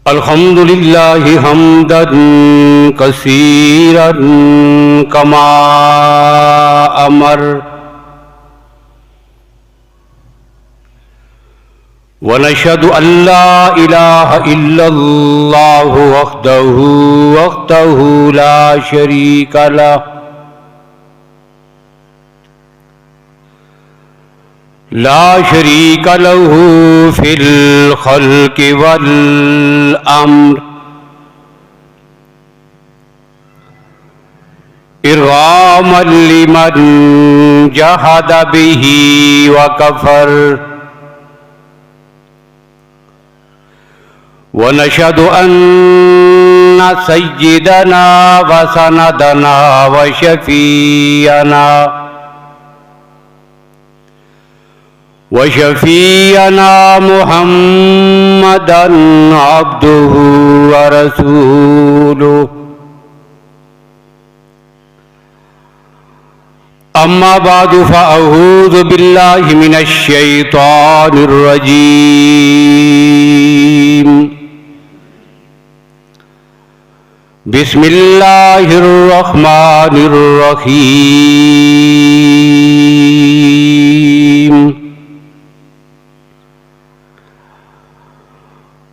अल्हम्दुलिल्लाहि हम्दन कसीरन कमा अमर व नशहदु अल्ला इलाहा इल्लल्लाहु वहदहु ला शरीका लह ला शरीका लहू फिल खल्क़ि वल अम्र इर्ग़ामन लिमन जहद बिही व कफ़र व नशहदु अन्ना सय्यिदना व सनदना व शफ़ीअना वशफ़ीअना मुहम्मदन अब्दुहु व रसूलुहु अम्मा बादु फ़अऊज़ु बिल्लाहि मिनश शैतानिर रजीम बिस्मिल्लाहिर रहमानिर रहीम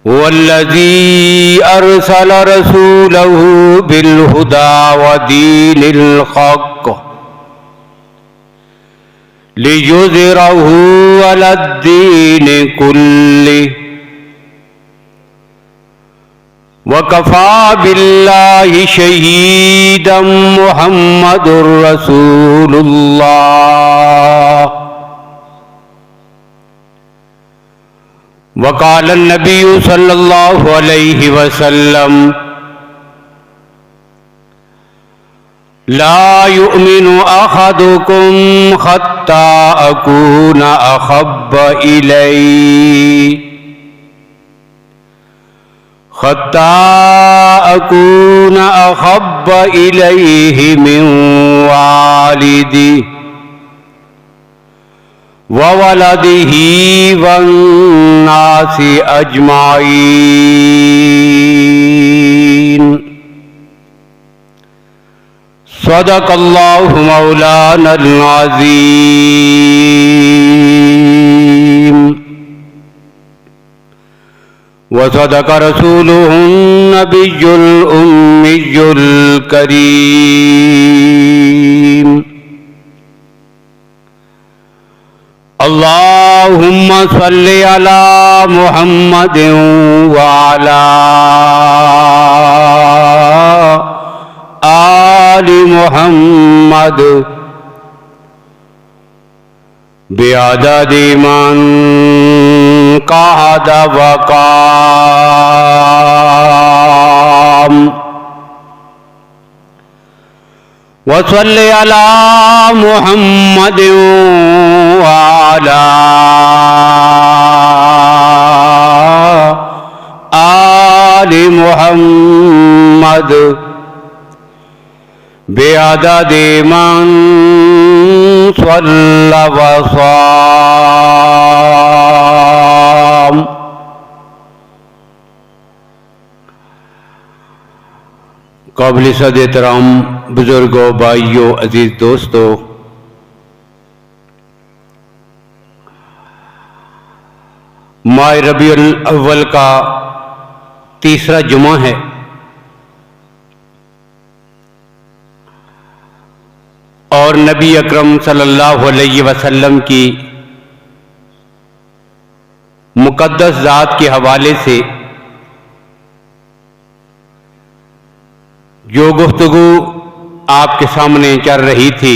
वल्लज़ी अरसल रसूलहु बिलहुदा व दीनिल हक़्क़ लियुज़हिरहु अलद्दीनि कुल्लिहि व कफ़ा बिल्लाहि शहीदन मुहम्मदुर रसूलुल्लाह वक़ाल नबी सल्लल्लाहु अलैहि वसल्लम ला युमिनु अहदुकुम हत्ता अकूना अहब्ब इलैहि हत्ता अकूना अहब्ब इलैहि मिन वालिदिही ववलदिही वन्नासि अजमाईन। सदक़ल्लाहु मौलानल अज़ीम व सदक़ रसूलुहुन नबियुल उम्मियुल करीम। अल्लाहुम्मा सल्लि अला मुहम्मदिन व अला आलि मुहम्मद बिअददि मन क़अद व क़ाम व सल्लि अला मुहम्मदिन व अला आलि मुहम्मद बिअददि मन सल्ला व साम। काबिल सद एहतराम बुजुर्गों, भाइयों, अजीज दोस्तों, माह रबीउल अव्वल का तीसरा जुमा है और नबी अकरम सल्लल्लाहु अलैहि वसल्लम की मुक़द्दस ज़ात के हवाले से जो गुफ्तगू आपके सामने चल रही थी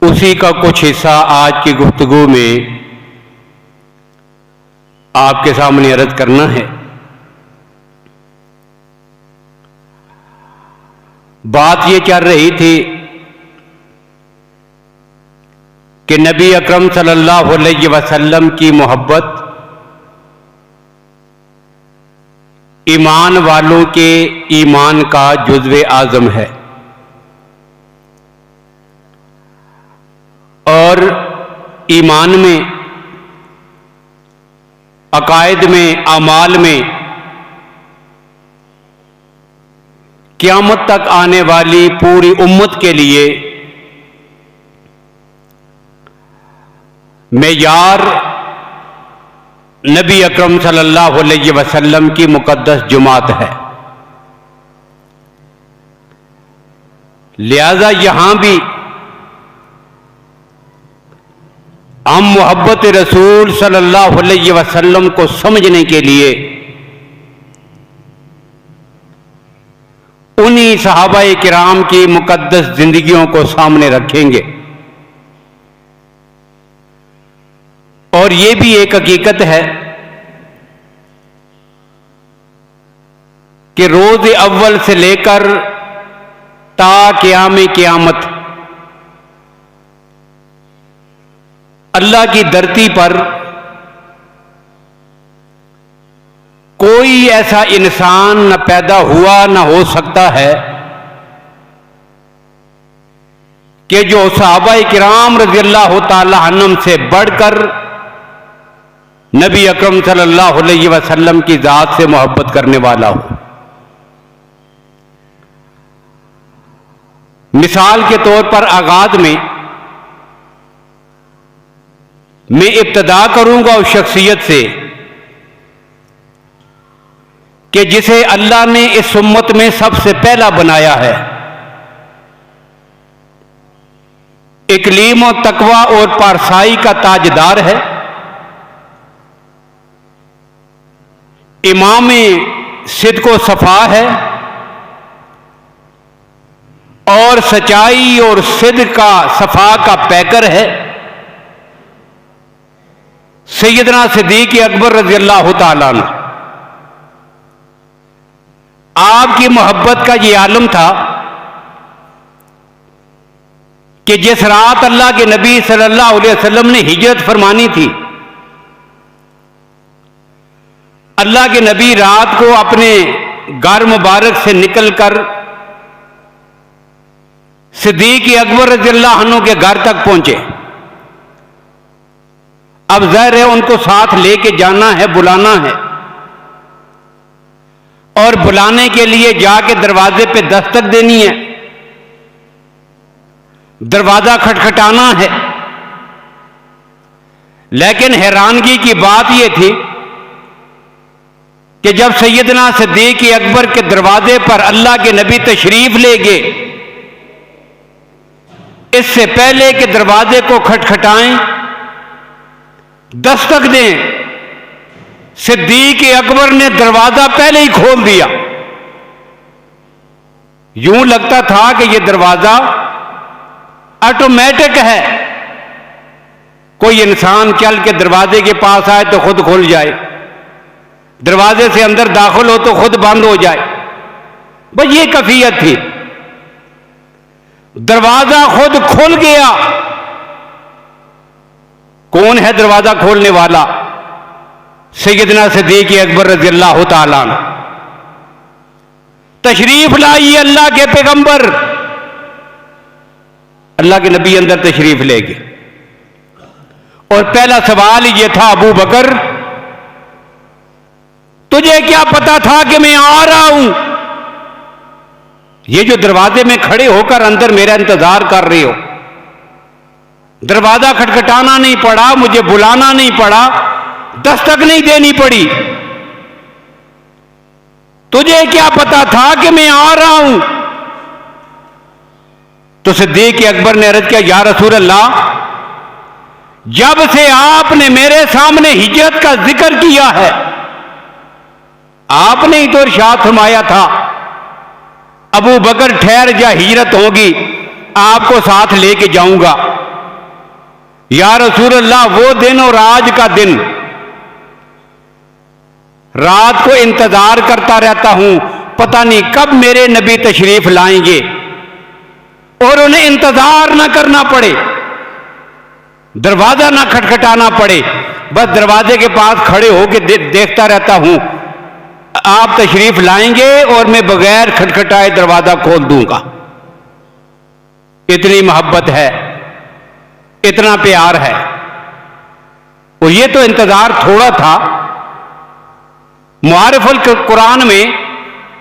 उसी का कुछ हिस्सा आज की गुफ्तगू में आपके सामने अर्ज करना है। बात ये चल रही थी कि नबी अकरम सल्लल्लाहु अलैहि वसल्लम की मोहब्बत ईमान वालों के ईमान का जुज़्वे आज़म है और ईमान में अकायद में, आमाल में, क़यामत तक आने वाली पूरी उम्मत के लिए मेयार नबी अकरम सल्लल्लाहु अलैहि वसल्लम की मुक़द्दस जुमात है। लिहाजा यहां भी हम मोहब्बत रसूल सल्लल्लाहु अलैहि वसल्लम को समझने के लिए उन्हीं सहाबाए किराम की मुक़द्दस जिंदगियों को सामने रखेंगे। और ये भी एक हकीकत है कि रोज अव्वल से लेकर ता क़याम क़यामत अल्लाह की धरती पर कोई ऐसा इंसान न पैदा हुआ न हो सकता है कि जो सहाबाए किराम रज़ियल्लाहु ताला अन्हुम से बढ़कर नबी अकरम सल्लल्लाहु अलैहि वसल्लम की ज़ात से मोहब्बत करने वाला हो। मिसाल के तौर पर आगाज में मैं इब्तदा करूंगा उस शख्सियत से कि जिसे अल्लाह ने इस उम्मत में सबसे पहला बनाया है। इकलीम और तकवा और पारसाई का ताजदार है। इमाम सिद्क व सफा है और सच्चाई और सिद्क का सफा का पैकर है। सैयदना सिद्दीक़ अकबर रज़ियल्लाहु ताला अन्हु। आपकी मोहब्बत का ये आलम था कि जिस रात अल्लाह के नबी सल्लल्लाहु अलैहि वसल्लम ने हिजरत फरमानी थी, अल्लाह के नबी रात को अपने घर मुबारक से निकलकर सिद्दीक़ अकबर रज़ियल्लाहु अन्हु के घर तक पहुंचे। अब ज़ाहिर है उनको साथ लेके जाना है, बुलाना है, और बुलाने के लिए जाके दरवाजे पे दस्तक देनी है, दरवाजा खटखटाना है। लेकिन हैरानगी की बात यह थी कि जब सैयदना सिद्दीक़ अकबर के दरवाजे पर अल्लाह के नबी तशरीफ ले गए, इससे पहले कि दरवाजे को खटखटाएं, दस्तक दें, सिद्दीक़ अकबर ने दरवाजा पहले ही खोल दिया। यूं लगता था कि यह दरवाजा ऑटोमेटिक है, कोई इंसान चल के दरवाजे के पास आए तो खुद खुल जाए, दरवाजे से अंदर दाखिल हो तो खुद बंद हो जाए। बस ये कैफियत थी। दरवाजा खुद खुल गया। कौन है दरवाजा खोलने वाला? सैयदना सिद्दीक़ अकबर रज़ियल्लाहु ताला अन्हु। तशरीफ लाइए अल्लाह के पैगंबर। अल्लाह के नबी अंदर तशरीफ ले गए और पहला सवाल ये था, अबू बकर तुझे क्या पता था कि मैं आ रहा हूं? ये जो दरवाजे में खड़े होकर अंदर मेरा इंतजार कर रहे हो, दरवाजा खटखटाना नहीं पड़ा, मुझे बुलाना नहीं पड़ा, दस्तक नहीं देनी पड़ी, तुझे क्या पता था कि मैं आ रहा हूं? तो सिद्दीक़ अकबर ने अर्ज किया, या रसूल अल्लाह, जब से आपने मेरे सामने हिजरत का जिक्र किया है, आपने ही तो इरशाद फरमाया था, अबू बकर ठहर जा, हिजरत होगी, आपको साथ लेके जाऊंगा। या रसूल अल्लाह, वो दिन और आज का दिन, रात को इंतजार करता रहता हूं, पता नहीं कब मेरे नबी तशरीफ लाएंगे और उन्हें इंतजार ना करना पड़े, दरवाजा ना खटखटाना पड़े, बस दरवाजे के पास खड़े होकर देखता रहता हूं, आप तशरीफ लाएंगे और मैं बगैर खटखटाए दरवाजा खोल दूंगा। इतनी मोहब्बत है, इतना प्यार है। और ये तो इंतजार थोड़ा था, मुआरिफुल कुरान में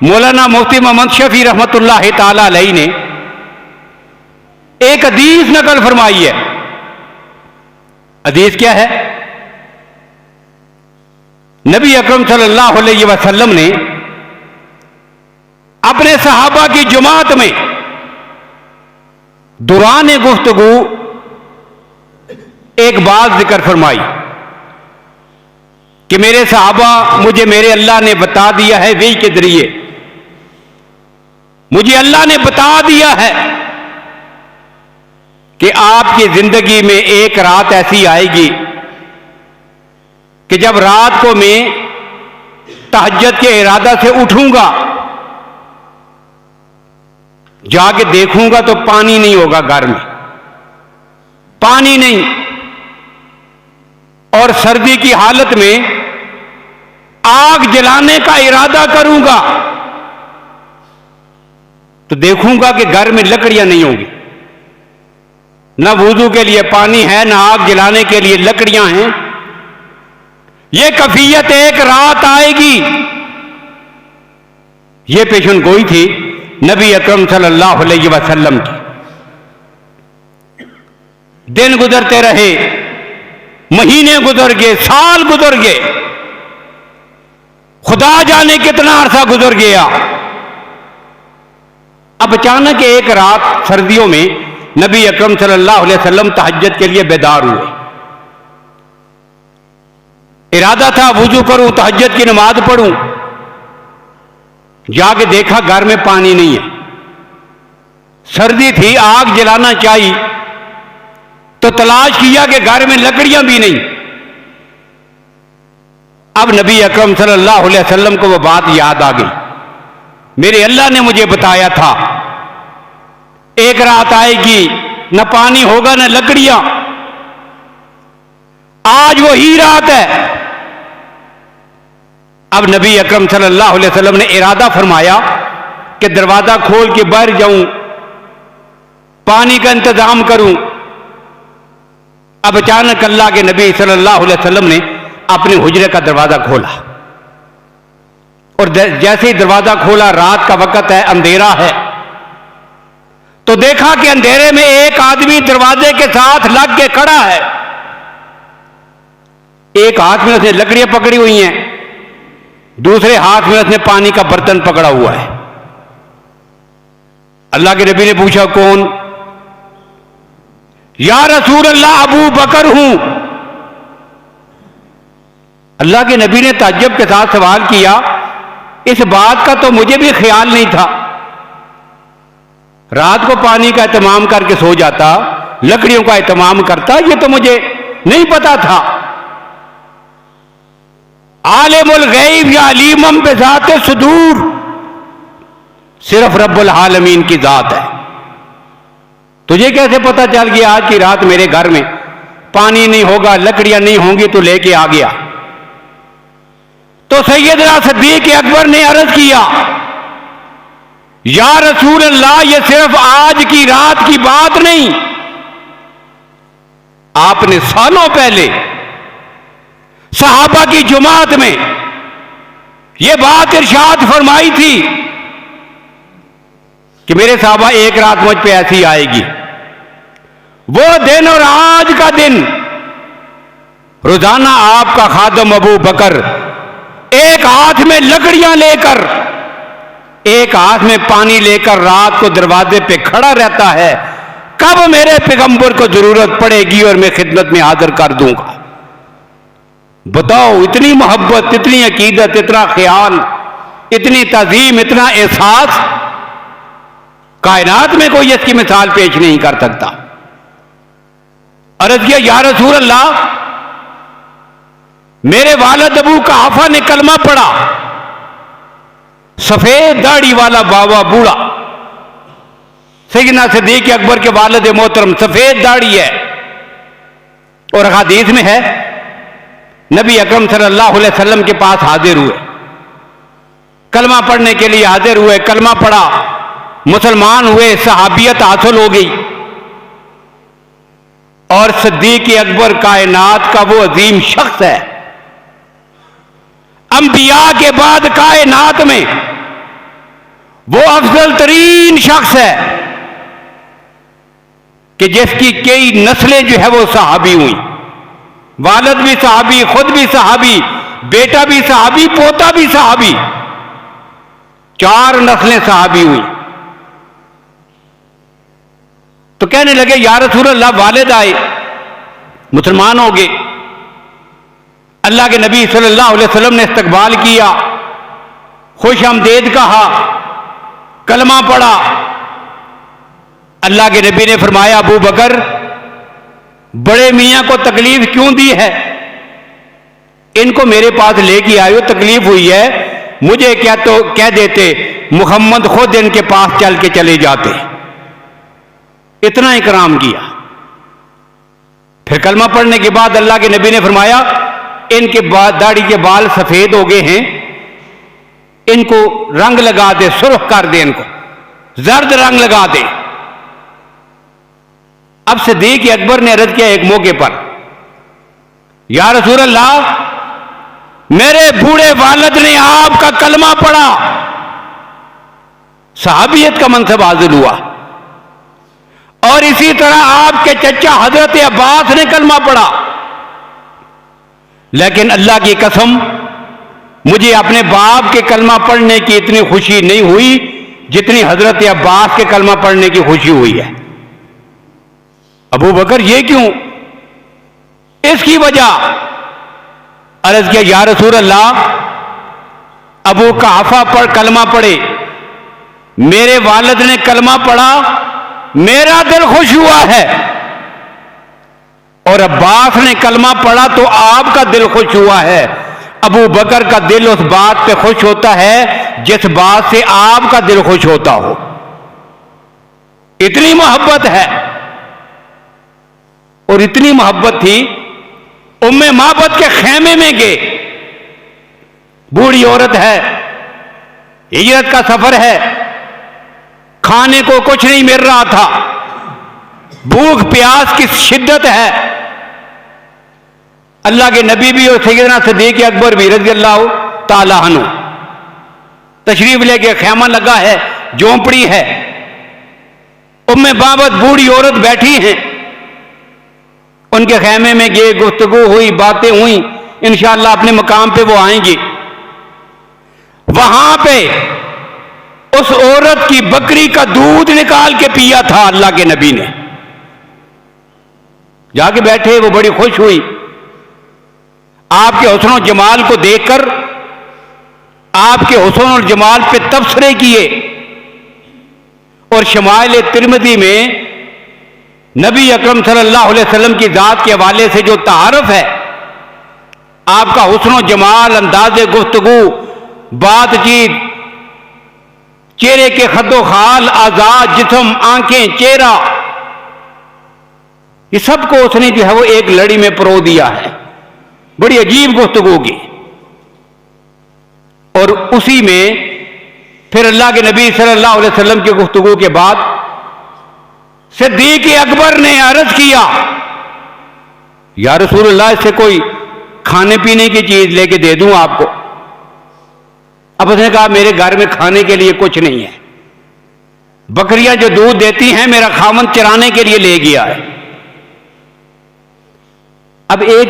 मौलाना मुफ्ती मोहम्मद शफी रहमतुल्लाह ताला अलैहि ने एक हदीस नकल फरमाई है। हदीस क्या है? नबी अकरम सल्लल्लाहु अलैहि वसल्लम ने अपने सहाबा की जमात में दौरान गुफ्तगू एक बात जिक्र फरमाई कि मेरे सहाबा, मुझे मेरे अल्लाह ने बता दिया है, वही के जरिए मुझे अल्लाह ने बता दिया है कि आपकी जिंदगी में एक रात ऐसी आएगी कि जब रात को मैं तहज्जुद के इरादा से उठूंगा, जाके देखूंगा तो पानी नहीं होगा घर में, पानी नहीं, और सर्दी की हालत में आग जलाने का इरादा करूंगा तो देखूंगा कि घर में लकड़ियां नहीं होंगी, ना वुजू के लिए पानी है, ना आग जलाने के लिए लकड़ियां हैं। यह कफियत एक रात आएगी। यह पेशन गोई थी नबी अकरम सल्लल्लाहु अलैहि वसल्लम की। दिन गुजरते रहे, महीने गुजर गए, साल गुजर गए, खुदा जाने कितना अरसा गुजर गया। अब अचानक एक रात सर्दियों में नबी अकरम सल्लल्लाहु अलैहि वसल्लम तहज्जुद के लिए बेदार हुए। इरादा था वुजू करूं, तहज्जुद की नमाज पढ़ूं। जाके देखा घर में पानी नहीं है, सर्दी थी, आग जलाना चाहिए, तो तलाश किया कि घर में लकड़ियां भी नहीं। अब नबी अकरम सल्लल्लाहु अलैहि वसल्लम को वो बात याद आ गई, मेरे अल्लाह ने मुझे बताया था एक रात आएगी, न पानी होगा न लकड़ियां। आज वही रात है। अब नबी अकरम सल्लल्लाहु अलैहि वसल्लम ने इरादा फरमाया कि दरवाजा खोल के बाहर जाऊं, पानी का इंतजाम करूं। अब अचानक अल्लाह के नबी सल्लल्लाहु अलैहि वसल्लम ने अपने हुजरे का दरवाजा खोला, और जैसे ही दरवाजा खोला, रात का वक्त है, अंधेरा है, तो देखा कि अंधेरे में एक आदमी दरवाजे के साथ लग के खड़ा है। एक हाथ में उसने लकड़ियां पकड़ी हुई हैं, दूसरे हाथ में उसने पानी का बर्तन पकड़ा हुआ है। अल्लाह के नबी ने पूछा, कौन? या रसूल अल्लाह, अबू बकर हूं। अल्लाह के नबी ने ताज्जुब के साथ सवाल किया, इस बात का तो मुझे भी ख्याल नहीं था। रात को पानी का एहतमाम करके सो जाता, लकड़ियों का एहतमाम करता, ये तो मुझे नहीं पता था। आलिमुल गैब या अलीमम बिज़ात सुदूर, सिर्फ रब्बुल आलमीन की जात है। तुझे कैसे पता चल गया आज की रात मेरे घर में पानी नहीं होगा, लकड़ियां नहीं होंगी, तो लेके आ गया? तो सैयदना सिद्दीक़ अकबर ने अर्ज किया, या रसूल अल्लाह, ये सिर्फ आज की रात की बात नहीं, आपने सालों पहले सहाबा की जुमात में यह बात इरशाद फरमाई थी कि मेरे सहाबा, एक रात मुझ पे ऐसी आएगी, वो दिन और आज का दिन, रोजाना आपका खादम अबू बकर एक हाथ में लकड़ियां लेकर, एक हाथ में पानी लेकर रात को दरवाजे पे खड़ा रहता है। कब मेरे पैगंबर को जरूरत पड़ेगी और मैं खिदमत में हाजिर कर दूंगा। बताओ, इतनी मोहब्बत, इतनी अकीदत, इतना ख्याल, इतनी तज़ीम, इतना एहसास, कायनात में कोई इसकी मिसाल पेश नहीं कर सकता। अर्ज़ किया, या रसूल अल्लाह, मेरे वालिद अबू कहाफा ने कलमा पढ़ा, सफेद दाढ़ी वाला बाबा बूढ़ा, सैयदना सिद्दीक़ अकबर के वालिद मोहतरम, सफेद दाढ़ी है। और हदीस में है, नबी अकरम सल्लल्लाहु अलैहि वसल्लम के पास हाजिर हुए, कलमा पढ़ने के लिए हाजिर हुए, कलमा पढ़ा, मुसलमान हुए, सहाबियत हासिल हो गई। और सिद्दीक़ अकबर कायनात का वो अजीम शख्स है, अंबिया के बाद कायनात में वो अफजल तरीन शख्स है कि जिसकी कई नस्लें जो है वो सहाबी हुई, वालिद भी सहाबी, खुद भी सहाबी, बेटा भी सहाबी, पोता भी सहाबी, 4 नस्लें सहाबी हुई। तो कहने लगे या रसूल अल्लाह, वालिद आए, मुसलमान हो गए, अल्लाह के नबी सल्लल्लाहु अलैहि वसल्लम ने इस्तकबाल किया, खुश आमदेद कहा, कलमा पढ़ा। अल्लाह के नबी ने फरमाया, अबू बकर, बड़े मियां को तकलीफ क्यों दी है? इनको मेरे पास लेके आयो, तकलीफ हुई है, मुझे क्या तो कह देते, मुहम्मद खुद इनके पास चल के चले जाते। इतना इकराम किया। फिर कलमा पढ़ने के बाद अल्लाह के नबी ने फरमाया, इनके दाढ़ी के बाल सफेद हो गए हैं, इनको रंग लगा दे, सुर्ख कर दे, इनको जर्द रंग लगा दे। अब सिद्दीक अकबर ने अर्ज किया एक मौके पर, या रसूल अल्लाह, मेरे बूढ़े वालिद ने आपका कलमा पढ़ा, सहाबियत का मनसब हासिल हुआ, और इसी तरह आपके चचा हजरत अब्बास ने कलमा पढ़ा, लेकिन अल्लाह की कसम, मुझे अपने बाप के कलमा पढ़ने की इतनी खुशी नहीं हुई जितनी हजरत अब्बास के कलमा पढ़ने की खुशी हुई है। अबू बकर, ये क्यों? इसकी वजह अर्ज किया, या रसूल अल्लाह, अबू कहाफा पर कलमा पढ़े, मेरे वालिद ने कलमा पढ़ा, मेरा दिल खुश हुआ है, और अब्बास ने कलमा पढ़ा तो आपका दिल खुश हुआ है। अबू बकर का दिल उस बात पे खुश होता है जिस बात से आपका दिल खुश होता हो। इतनी मोहब्बत है, और इतनी मोहब्बत थी, उम्मे माबद के खेमे में गए, बूढ़ी औरत है, हिजरत का सफर है, खाने को कुछ नहीं मिल रहा था, भूख प्यास की शिद्दत है। अल्लाह के नबी भी और सैयदना सिद्दीक अकबर भी रज़ियल्लाहु ताला अन्हु तशरीफ लेके खैमा लगा है, झोंपड़ी है, उम्मे बाबत बूढ़ी औरत बैठी हैं, उनके खैमे में गए, गुफ्तगू हुई, बातें हुई, इंशाअल्लाह अपने मकाम पे वो आएंगी। वहां पे उस औरत की बकरी का दूध निकाल के पिया था अल्लाह के नबी ने। जाके बैठे, वो बड़ी खुश हुई, आपके हुस्न और जमाल को देखकर आपके हुस्न और जमाल पे तबसरे किए। और शमाइल तिरमिज़ी में नबी अकरम सल्लल्लाहु अलैहि वसल्लम की जात के हवाले से जो तारफ है, आपका हुस्न और जमाल, अंदाज़े गुफ्तगू, बातचीत, चेहरे के खद्दो खाल, आजाद जिस्म, आंखें, चेहरा, ये सबको उसने जो है वो एक लड़ी में परो दिया है, बड़ी अजीब गुफ्तगू की। और उसी में फिर अल्लाह के नबी सल्लल्लाहु अलैहि वसल्लम की गुफ्तगू के बाद सिद्दीक अकबर ने अर्ज किया, या रसूलुल्लाह, इससे कोई खाने पीने की चीज लेके दे दूं आपको? अब उसने कहा, मेरे घर में खाने के लिए कुछ नहीं है, बकरियां जो दूध देती हैं मेरा खामन चराने के लिए ले गया है। अब एक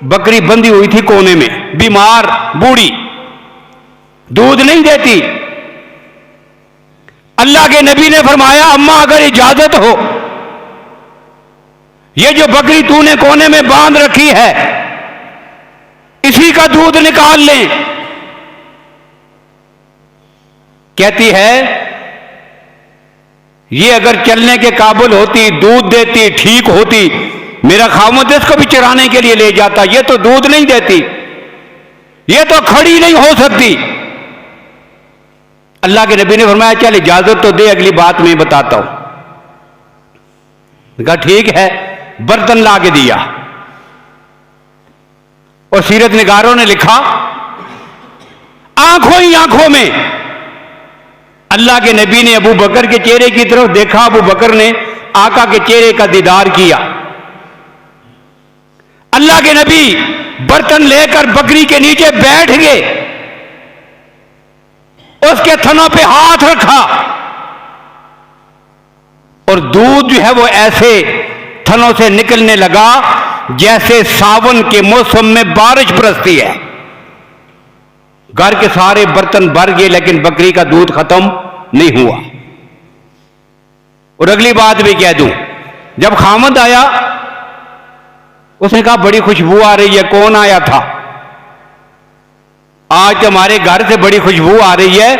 बकरी बंधी हुई थी कोने में, बीमार, बूढ़ी, दूध नहीं देती। अल्लाह के नबी ने फरमाया, अम्मा अगर इजाजत हो, ये जो बकरी तूने कोने में बांध रखी है, इसी का दूध निकाल लें। कहती है, ये अगर चलने के काबिल होती, दूध देती, ठीक होती, मेरा खामद इसको भी चराने के लिए ले जाता। ये तो दूध नहीं देती, ये तो खड़ी नहीं हो सकती। अल्लाह के नबी ने फरमाया, चल इजाजत तो दे, अगली बात मैं बताता हूं। कहा ठीक है, बर्तन ला के दिया, और सीरत निगारों ने लिखा, आंखों ही आंखों में अल्लाह के नबी ने अबू बकर के चेहरे की तरफ देखा, अबू बकर ने आका के चेहरे का दीदार किया। अल्लाह के नबी बर्तन लेकर बकरी के नीचे बैठ गए, उसके थनों पे हाथ रखा और दूध जो है वो ऐसे थनों से निकलने लगा जैसे सावन के मौसम में बारिश बरसती है। घर के सारे बर्तन भर गए लेकिन बकरी का दूध खत्म नहीं हुआ। और अगली बात भी कह दूं, जब खामद आया उसने कहा बड़ी खुशबू आ रही है, कौन आया था? आज हमारे घर से बड़ी खुशबू आ रही है,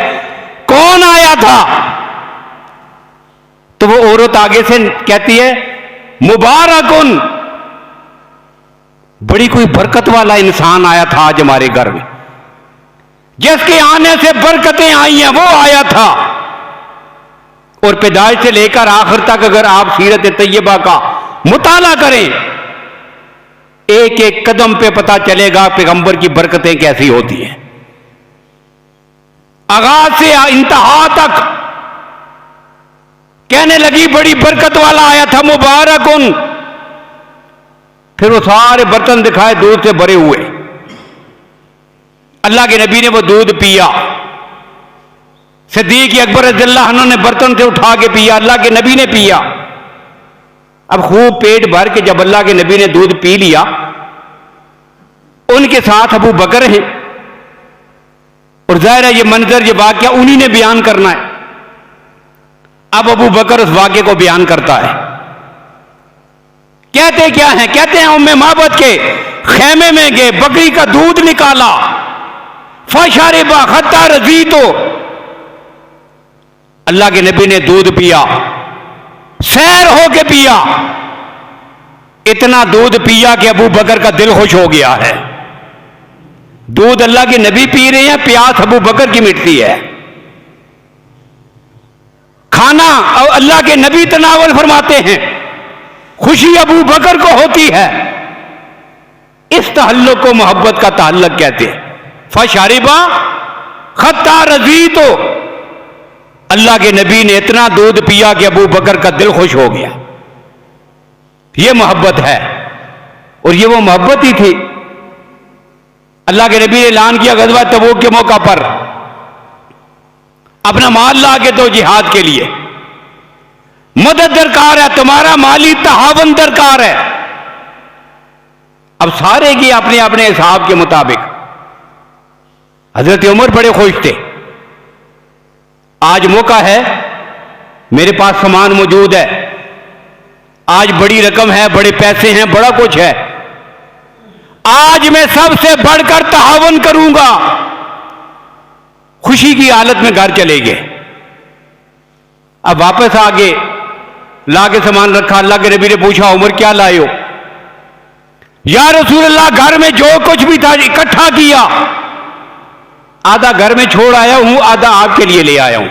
कौन आया था? तो वो औरत आगे से कहती है मुबारकुन, बड़ी कोई बरकत वाला इंसान आया था आज हमारे घर में, जिसके आने से बरकतें आई हैं वो आया था। और पैदाइश से लेकर आखिर तक अगर आप सीरत तैयबा का मुताला करें, एक एक कदम पे पता चलेगा पैगंबर की बरकतें कैसी होती हैं। आगाज से इंतहा तक कहने लगी बड़ी बरकत वाला आया था मुबारकुन। फिर वो सारे बर्तन दिखाए दूध से भरे हुए। अल्लाह के नबी ने वो दूध पिया। सिद्दीक अकबर रज़ियल्लाहु अन्हु ने बर्तन से उठा के पिया, अल्लाह के नबी ने पिया। अब खूब पेट भर के जब अल्लाह के नबी ने दूध पी लिया, उनके साथ अबू बकर हैं और जाहिर है ये मंजर ये वाकया उन्हीं ने बयान करना है। अब अबू बकर उस वाकये को बयान करता है। कहते क्या है? कहते हैं उम्मे माबद के खेमे में गए, बकरी का दूध निकाला, फशरिबा हत्ता रज़ीतो, अल्लाह के नबी ने दूध पिया, सैर होके पिया, इतना दूध पिया कि अबू बकर का दिल खुश हो गया है। दूध अल्लाह के नबी पी रहे हैं, प्यास अबू बकर की मिटती है। खाना अल्लाह के नबी तनावल फरमाते हैं, खुशी अबू बकर को होती है। इस तहल्लुक को मोहब्बत का ताल्लुक कहते हैं। फशरिबा खत्ता रज़ीतो, अल्लाह के नबी ने इतना दूध पिया कि अबू बकर का दिल खुश हो गया। यह मोहब्बत है और ये वो मोहब्बत ही थी। अल्लाह के नबी ने ऐलान किया गज़वा तबूक के मौका पर अपना माल ला के दो जिहाद के लिए, मदद दरकार है, तुम्हारा माली तहावन दरकार है। अब सारे की अपने अपने हिसाब के मुताबिक। हजरत उमर बड़े खुश थे, आज मौका है, मेरे पास सामान मौजूद है, आज बड़ी रकम है, बड़े पैसे हैं, बड़ा कुछ है, आज मैं सबसे बढ़कर तहावन करूंगा। खुशी की हालत में घर चले गए। अब वापस आगे ला के सामान रखा। अल्लाह के नबी ने पूछा उमर क्या लाए हो? या रसूल अल्लाह, घर में जो कुछ भी था इकट्ठा किया, आधा घर में छोड़ आया हूं, आधा आपके लिए ले आया हूं।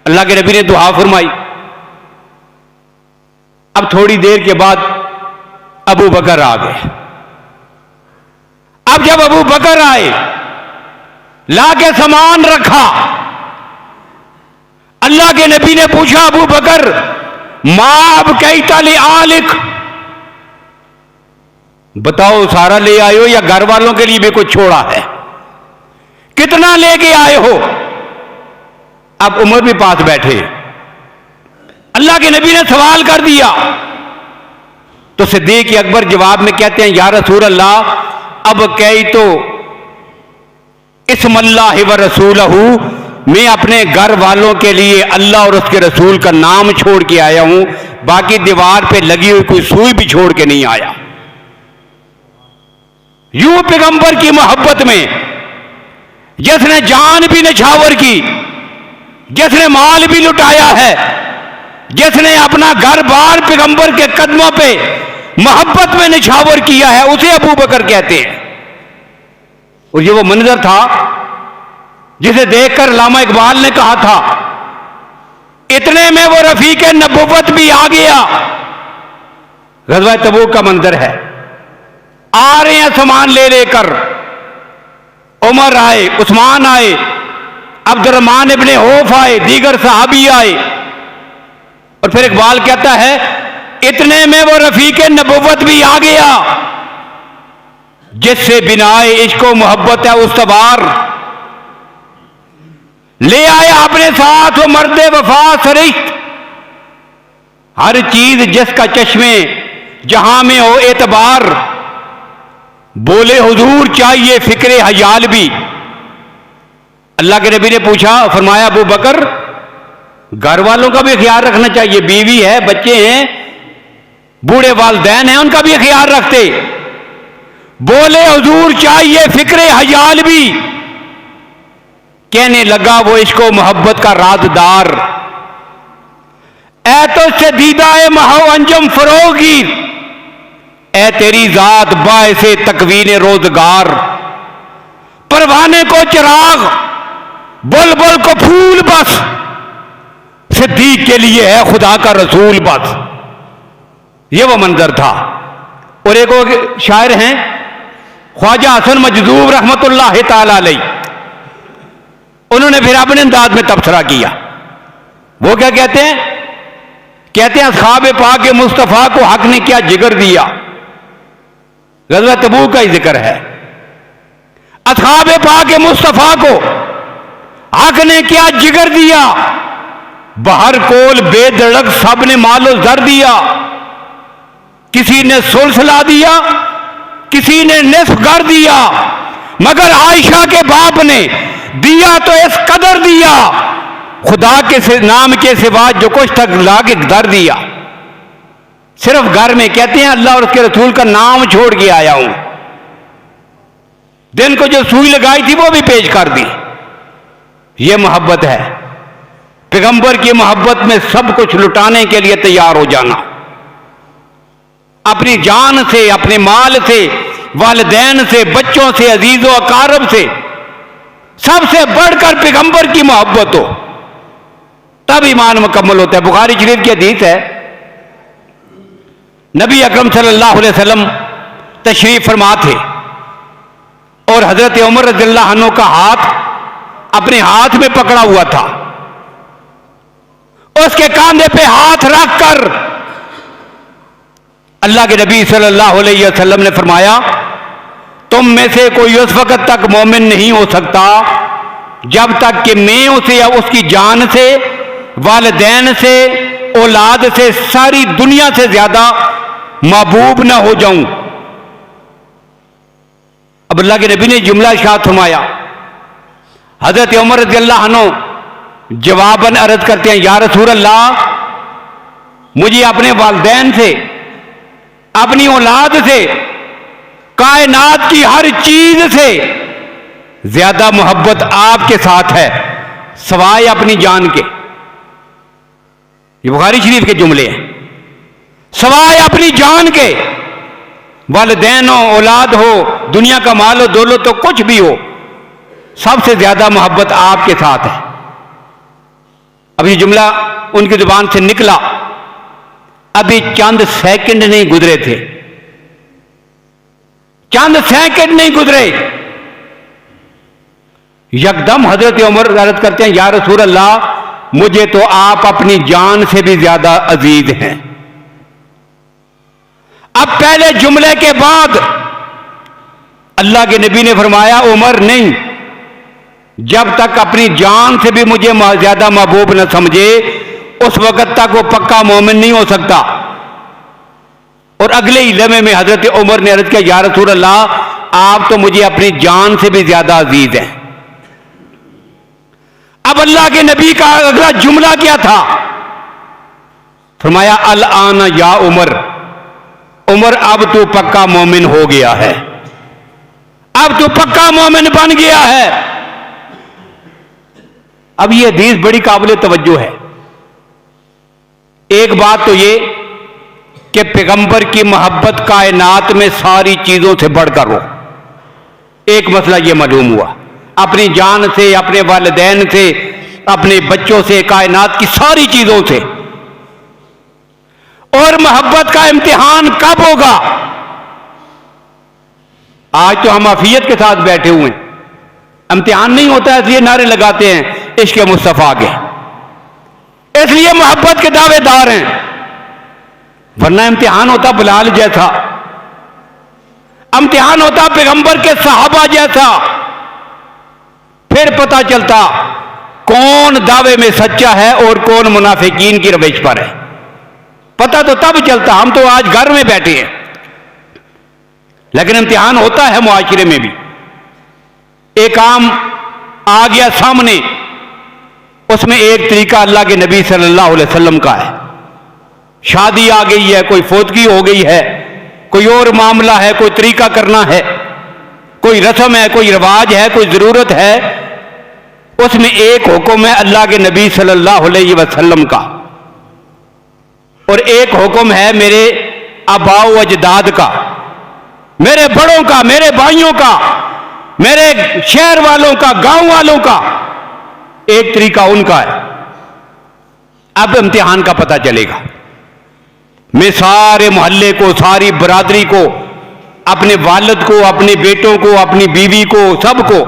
अल्लाह के नबी ने दुआ फरमाई। अब थोड़ी देर के बाद अबू बकर आ गए। अब जब अबू बकर आए, लाके सामान रखा, अल्लाह के नबी ने पूछा अबू बकर मां अब कई ताली आलिक, बताओ सारा ले आए हो या घर वालों के लिए भी कुछ छोड़ा है? कितना लेके आए हो? अब उमर भी पास बैठे। अल्लाह के नबी ने सवाल कर दिया तो सिद्दीक अकबर जवाब में कहते हैं या रसूल अल्लाह, अब कई तो इस्मल्लाह व रसूलहू, मैं अपने घर वालों के लिए अल्लाह और उसके रसूल का नाम छोड़ के आया हूं, बाकी दीवार पे लगी हुई कोई सुई भी छोड़ के नहीं आया। यूं पैगंबर की मोहब्बत में जिसने जान भी निछावर की, जिसने माल भी लुटाया है, जिसने अपना घर बार पैगंबर के कदमों पे मोहब्बत में निछावर किया है, उसे अबू बकर कहते हैं। और ये वो मंजर था जिसे देखकर अल्लामा इकबाल ने कहा था, इतने में वो रफीक नबुव्वत भी आ गया। गज़वा तबूक का मंजर है। आ रहे हैं सामान ले लेकर, उमर आए, उस्मान आए, अब्दुर्रहमान इब्ने औफ आए, दीगर सहाबी आए। और फिर इकबाल कहता है इतने में वो रफीक नबुव्वत भी आ गया, जिससे बिनाए इश्क व मोहब्बत है उस्तवार। ले आया अपने साथ वो मर्दे वफा सरिश्त, हर चीज जिसका चश्मे जहां में हो एतबार। बोले हुजूर चाहिए फिक्रे हयाल भी। अल्लाह के नबी ने पूछा, फरमाया अबू बकर घर वालों का भी ख्याल रखना चाहिए, बीवी है, बच्चे हैं, बूढ़े वालदैन हैं, उनका भी ख्याल रखते। बोले हुजूर चाहिए फिक्रे हयाल भी। कहने लगा वो इश्को मोहब्बत का राजदार, ऐ तो से दीदा है महो अंजम फरोगी, ऐ तेरी जात बायसे तकवीन रोजगार। परवाने को चिराग बुलबुल को फूल बस, सिद्दीक के लिए है खुदा का रसूल बस। ये वो मंजर था। और एक और शायर हैं ख्वाजा हसन मजदूब रहमतुल्लाह ताला अलैह, उन्होंने फिर अपने अंदाज में तबसरा किया। वो क्या कहते हैं? कहते हैं असहाब पाक मुस्तफा को हक ने क्या जिगर दिया। ग़ज़वा तबूक का ही जिक्र है। असहाब पाक मुस्तफा को हक ने क्या जिगर दिया, बाहर कोल बेधड़क सब ने मालो जर दिया। किसी ने सुलसला दिया, किसी ने निस्फ कर दिया, मगर आयशा के बाप ने दिया तो इस कदर दिया, खुदा के नाम के सिवा जो कुछ तक लाके दर दिया। सिर्फ घर में कहते हैं अल्लाह और उसके रसूल का नाम छोड़ के आया हूं। दिन को जो सुई लगाई थी वो भी पेश कर दी। ये मोहब्बत है। पैगंबर की मोहब्बत में सब कुछ लुटाने के लिए तैयार हो जाना, अपनी जान से, अपने माल से, वालिदैन से, बच्चों से, अजीजों अकारब से, सबसे बढ़कर पैगंबर की मोहब्बत हो, तब ईमान मुकम्मल होता है। बुखारी शरीफ की हदीस है, नबी अकरम सल्लल्लाहु अलैहि वसल्लम तशरीफ फरमा थे और हजरत उमर रज़ियल्लाहु अन्हु का हाथ अपने हाथ में पकड़ा हुआ था। उसके कांधे पे हाथ रखकर अल्लाह के नबी सल्लल्लाहु अलैहि वसल्लम ने फरमाया, तुम में से कोई उस वक्त तक मोमिन नहीं हो सकता जब तक कि मैं उसे या उसकी जान से, वालिदैन से, औलाद से, सारी दुनिया से ज्यादा महबूब ना हो जाऊं। अब अल्लाह के नबी ने जुमला इरशाद फरमाया। हजरत उमर रज़ियल्लाहु अन्हु जवाबन अर्ज करते हैं, या रसूल अल्लाह, मुझे अपने वालिदैन से, अपनी औलाद से, कायनात की हर चीज से ज्यादा मोहब्बत आपके साथ है सवाए अपनी जान के। ये बुखारी शरीफ के जुमले हैं। सवाए अपनी जान के, वालिदैन हो, औलाद हो, दुनिया का माल हो, दौलत हो, कुछ भी हो, सबसे ज्यादा मोहब्बत आपके साथ है। अब ये जुमला उनकी जुबान से निकला, अभी चंद सेकंड नहीं गुजरे थे, चंद सेकंड नहीं गुजरे, यकदम हजरत उमर अर्ज करते हैं, या रसूल अल्लाह, मुझे तो आप अपनी जान से भी ज्यादा अजीज हैं। अब पहले जुमले के बाद अल्लाह के नबी ने फरमाया, उमर नहीं, जब तक अपनी जान से भी मुझे ज्यादा महबूब न समझे उस वक्त तक वो पक्का मोमिन नहीं हो सकता। और अगले ही लम्हे में हजरत उमर ने अर्ज किया, या रसूल अल्लाह, आप तो मुझे अपनी जान से भी ज्यादा अजीज हैं। अब अल्लाह के नबी का अगला जुमला क्या था? फरमाया, अल आना या उमर, उमर अब तू पक्का मोमिन हो गया है, अब तू पक्का मोमिन बन गया है। अब यह हदीस बड़ी काबिल तवज्जो है। एक बात तो यह कि पैगंबर की मोहब्बत कायनात में सारी चीजों से बढ़कर हो। एक मसला यह मालूम हुआ, अपनी जान से, अपने वालिदैन से, अपने बच्चों से, कायनात की सारी चीजों से। और मोहब्बत का इम्तिहान कब होगा? आज तो हम अफियत के साथ बैठे हुए हैं, इम्तिहान नहीं होता, इसलिए नारे लगाते हैं इश्क़ मुस्तफ़ा के, इसलिए मोहब्बत के दावेदार हैं, वरना इम्तिहान होता बिलाल जैसा, इम्तिहान होता पैगंबर के सहाबा जैसा, फिर पता चलता कौन दावे में सच्चा है और कौन मुनाफिकीन की रविश पर है। पता तो तब चलता, हम तो आज घर में बैठे हैं, लेकिन इम्तिहान होता है मुआशरे में भी। एक काम आ गया सामने, उसमें एक तरीका अल्लाह के नबी सल्लल्लाहु अलैहि वसल्लम का है। शादी आ गई है, कोई फोतगी हो गई है, कोई और मामला है, कोई तरीका करना है, कोई रस्म है, कोई रिवाज है, कोई जरूरत है, उसमें एक हुक्म है अल्लाह के नबी सल्लल्लाहु अलैहि वसल्लम का, और एक हुक्म है मेरे आबाओ अजदाद का, मेरे बड़ों का, मेरे भाइयों का, मेरे शहर वालों का, गांव वालों का। एक तरीका उनका है। अब इम्तिहान का पता चलेगा। मैं सारे मोहल्ले को, सारी बरादरी को, अपने वालिद को, अपने बेटों को, अपनी बीवी को, सबको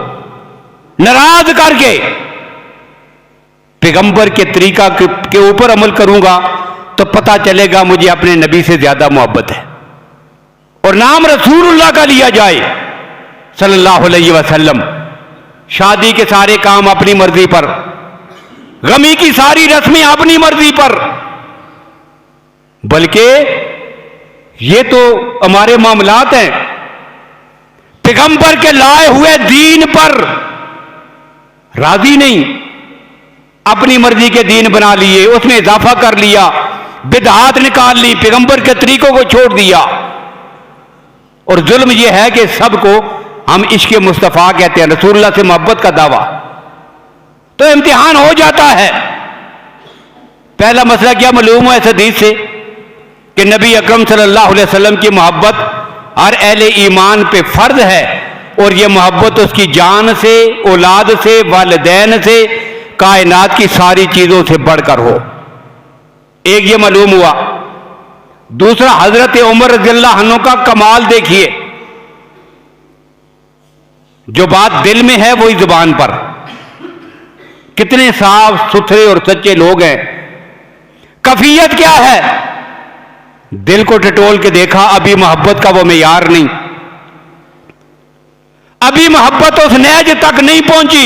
नाराज करके पैगंबर के तरीका के ऊपर अमल करूंगा तो पता चलेगा मुझे अपने नबी से ज्यादा मोहब्बत है। और नाम रसूलुल्लाह का लिया जाए सल्लल्लाहु अलैहि वसल्लम। शादी के सारे काम अपनी मर्जी पर, गमी की सारी रस्में अपनी मर्जी पर, बल्कि ये तो हमारे मामलात हैं। पैगंबर के लाए हुए दीन पर राजी नहीं, अपनी मर्जी के दीन बना लिए, उसमें इजाफा कर लिया, बिदआत निकाल ली, पैगंबर के तरीकों को छोड़ दिया। और जुल्म यह है कि सबको हम इश्क मुस्तफ़ा कहते हैं, रसूलुल्लाह से मोहब्बत का दावा। तो इम्तिहान हो जाता है। पहला मसला क्या मालूम है इस हदीस से कि नबी अकरम सल्लल्लाहु अलैहि वसल्लम की मोहब्बत हर अहले ईमान पे फर्ज है, और यह मोहब्बत उसकी जान से, औलाद से, वालिदैन से, कायनात की सारी चीजों से बढ़कर हो। एक ये मालूम हुआ। दूसरा, हजरत उमर रज़ियल्लाहु अन्हु का कमाल देखिए। जो बात दिल में है वही जुबान पर। कितने साफ सुथरे और सच्चे लोग हैं। कफियत क्या है? दिल को टटोल के देखा, अभी मोहब्बत का वो मेयार नहीं, अभी मोहब्बत उस नहज तक नहीं पहुंची।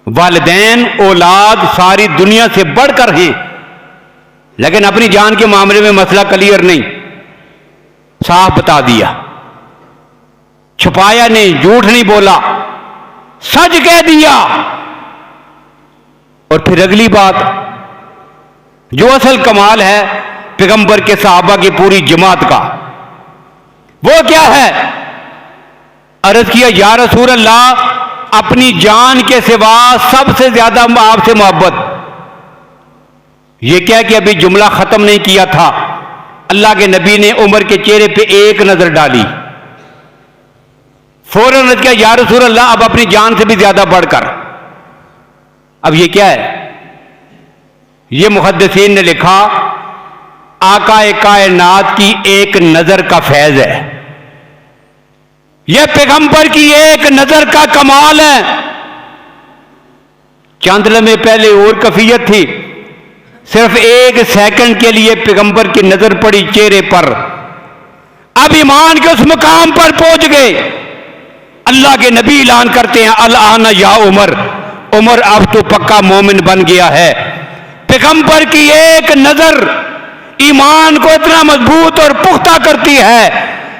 वालिदैन, औलाद सारी दुनिया से बढ़कर हैं, लेकिन अपनी जान के मामले में मसला क्लियर नहीं। साफ बता दिया, छुपाया नहीं, झूठ नहीं बोला, सच कह दिया। और फिर अगली बात, जो असल कमाल है पैगंबर के सहाबा की पूरी जमात का, वो क्या है? अर्ज किया, या रसूल अल्लाह, अपनी जान के सिवा सबसे ज्यादा आपसे मोहब्बत। यह क्या कि अभी जुमला खत्म नहीं किया था, अल्लाह के नबी ने उमर के चेहरे पे एक नजर डाली, फौरन अर्ज किया, या रसूल अल्लाह, अब अपनी जान से भी ज्यादा बढ़कर। अब यह क्या है? यह मुहद्दिसीन ने लिखा, आकाए कायनात की एक नजर का फैज है। यह पैगंबर की एक नजर का कमाल है। चंद लम्हे पहले और कफियत थी, सिर्फ एक सेकंड के लिए पैगंबर की नजर पड़ी चेहरे पर, अब ईमान के उस मुकाम पर पहुंच गए। अल्लाह के नबी ऐलान करते हैं, अल आना या उमर, उमर अब तो पक्का मोमिन बन गया है। पैगंबर की एक नजर ईमान को इतना मजबूत और पुख्ता करती है,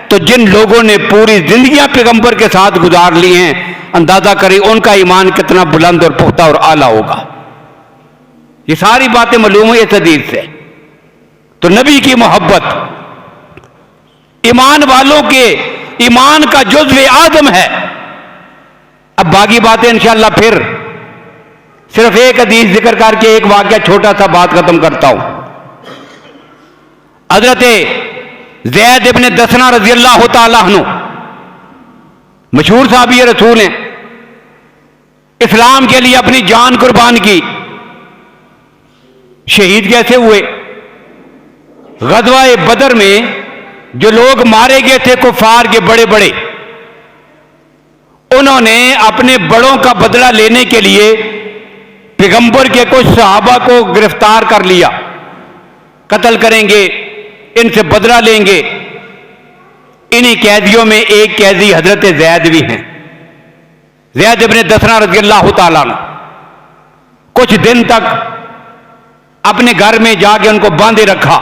तो जिन लोगों ने पूरी जिंदगियां पैगंबर के साथ गुजार ली हैं, अंदाजा करें उनका ईमान कितना बुलंद और पुख्ता और आला होगा। ये सारी बातें मालूम है इस हदीस से। तो नबी की मोहब्बत ईमान वालों के ईमान का जुज़्व आज़म है। अब बाकी बातें इंशाअल्लाह फिर, सिर्फ एक हदीस जिक्र करके एक वाकया छोटा सा बात खत्म करता हूं। हजरत ज़ैद इब्न दसना रज़ियल्लाहु ताला अन्हु मशहूर साहबी रसूल हैं, इस्लाम के लिए अपनी जान कुर्बान की। शहीद कैसे हुए? ग़ज़वा बदर में जो लोग मारे गए थे कुफार के बड़े बड़े, उन्होंने अपने बड़ों का बदला लेने के लिए पैगंबर के कुछ सहाबा को गिरफ्तार कर लिया। कत्ल करेंगे, इनसे बदला लेंगे। इन्हीं कैदियों में एक कैदी हजरत ज़ैद भी हैं, ज़ैद इब्न दसना रज़ियल्लाहु ताला अन्हु। कुछ दिन तक अपने घर में जाके उनको बांधे रखा।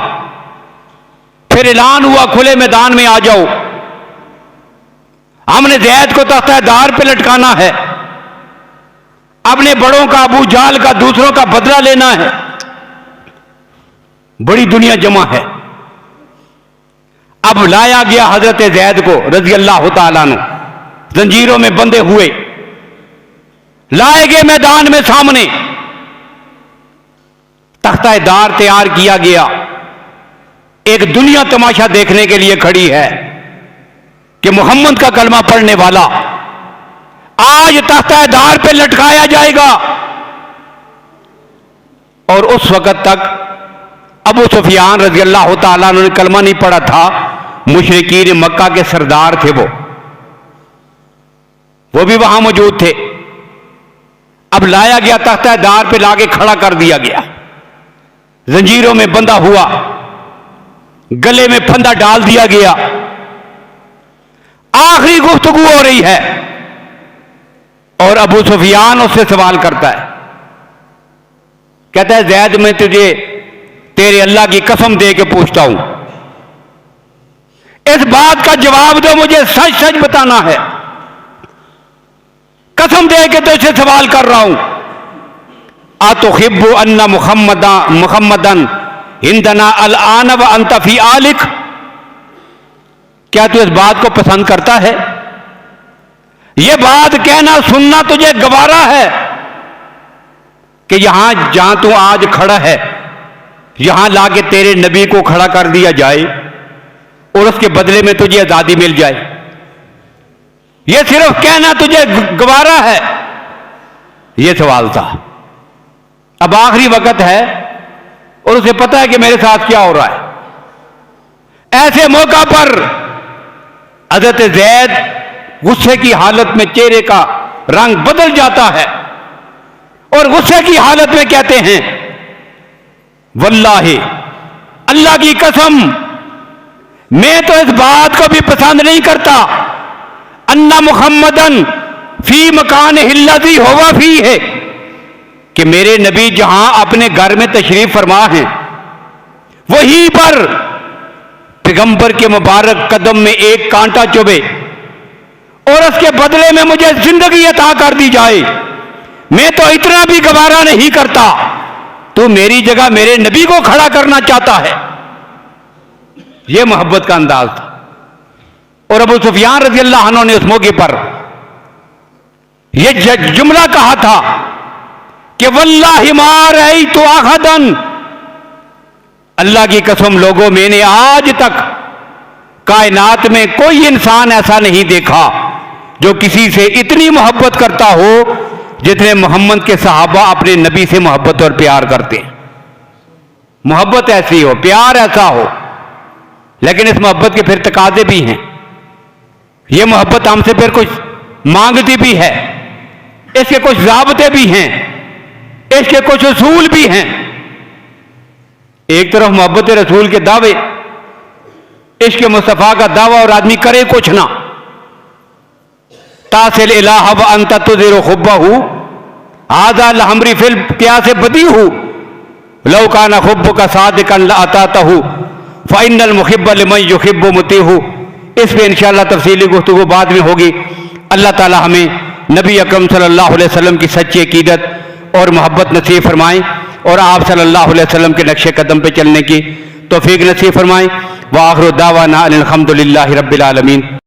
फिर ऐलान हुआ खुले मैदान में आ जाओ, हमने ज़ैद को तख्तादार पे लटकाना है, अपने बड़ों का, अबू जाल का, दूसरों का बदला लेना है। बड़ी दुनिया जमा है। अब लाया गया हजरत ज़ैद को रज़ी अल्लाह तआला अन्हु, जंजीरों में बंधे हुए लाए गए मैदान में। सामने तख्तादार तैयार किया गया। एक दुनिया तमाशा देखने के लिए खड़ी है कि मोहम्मद का कलमा पढ़ने वाला आज तख्तादार पे लटकाया जाएगा। और उस वक्त तक अबू सुफियान रज़ी अल्लाह तआला अन्हु ने कलमा नहीं पढ़ा था। मुशरिकीन मक्का के सरदार थे, वो भी वहां मौजूद थे। अब लाया गया, तख्तादार पे लाके खड़ा कर दिया गया, जंजीरों में बंधा हुआ, गले में फंदा डाल दिया गया। आखिरी गुफ्तगू हो रही है और अबू सुफियान उससे सवाल करता है, कहता है ज़ैद मैं तुझे तेरे अल्लाह की कसम दे के पूछता हूं, इस बात का जवाब दो, मुझे सच सच बताना है, कसम दे के तुझसे सवाल कर रहा हूं। अतुहिब्बु अन्ना मुहम्मदन इंदना अलआन व अंत फी आलिक, क्या तू इस बात को पसंद करता है? यह बात कहना सुनना तुझे गवारा है कि यहां जहां तू आज खड़ा है, यहां लाके तेरे नबी को खड़ा कर दिया जाए और उसके बदले में तुझे आजादी मिल जाए? यह सिर्फ कहना तुझे गवारा है? यह सवाल था। अब आखिरी वक्त है और उसे पता है कि मेरे साथ क्या हो रहा है। ऐसे मौका पर हज़रत ज़ैद गुस्से की हालत में चेहरे का रंग बदल जाता है और गुस्से की हालत में कहते हैं, वल्लाहि अल्लाह की कसम, मैं तो इस बात को भी पसंद नहीं करता, अन्ना मुहम्मदन फी मकान हिल्लती होवा फी है, कि मेरे नबी जहां अपने घर में तशरीफ फरमा हैं, वहीं पर पैगंबर के मुबारक कदम में एक कांटा चुभे और उसके बदले में मुझे जिंदगी अता कर दी जाए। मैं तो इतना भी गवारा नहीं करता, तू मेरी जगह मेरे नबी को खड़ा करना चाहता है। यह मोहब्बत का अंदाज था। और अबू सुफियान रज़ी अल्लाह अन्हु ने उस मौके पर यह जुमला कहा था कि वल्लाहि मा रअयतु अहदन, अल्लाह की कसम लोगों, मैंने आज तक कायनात में कोई इंसान ऐसा नहीं देखा जो किसी से इतनी मोहब्बत करता हो जितने मोहम्मद के सहाबा अपने नबी से मोहब्बत और प्यार करते हैं। मोहब्बत ऐसी हो, प्यार ऐसा हो, लेकिन इस मोहब्बत के फिर तकाजे भी हैं। यह मोहब्बत हमसे फिर कुछ मांगती भी है, इसके कुछ ज़ाब्ते भी हैं, इसके कुछ उसूल भी हैं। एक तरफ मोहब्बत रसूल के दावे, इश्क मुस्तफ़ा का दावा और आदमी करे कुछ ना, तासिल इलाहा व अंत तुज़िरु हुब्बहु हाज़ा लहमरी फिल क्या से बदी हूं लौ काना हुब्बुका सादिकन लअतातहु फ़इन्नल मुहिब्ब लिमन युहिब्बु मुतीहु। इस पे इंशाअल्लाह तफसीली गुफ्तगू बाद में होगी। अल्लाह ताला हमें नबी अकरम सल्लल्लाहु अलैहि वसल्लम की सच्ची अकीदत और मोहब्बत नसीब फरमाएं और आप सल्लल्लाहु अलैहि वसल्लम के नक्शे कदम पे चलने की तौफीक नसीब फरमाएं। व आखिरु दावाना अनिल हम्दुलिल्लाहि रब्बिल आलमीन।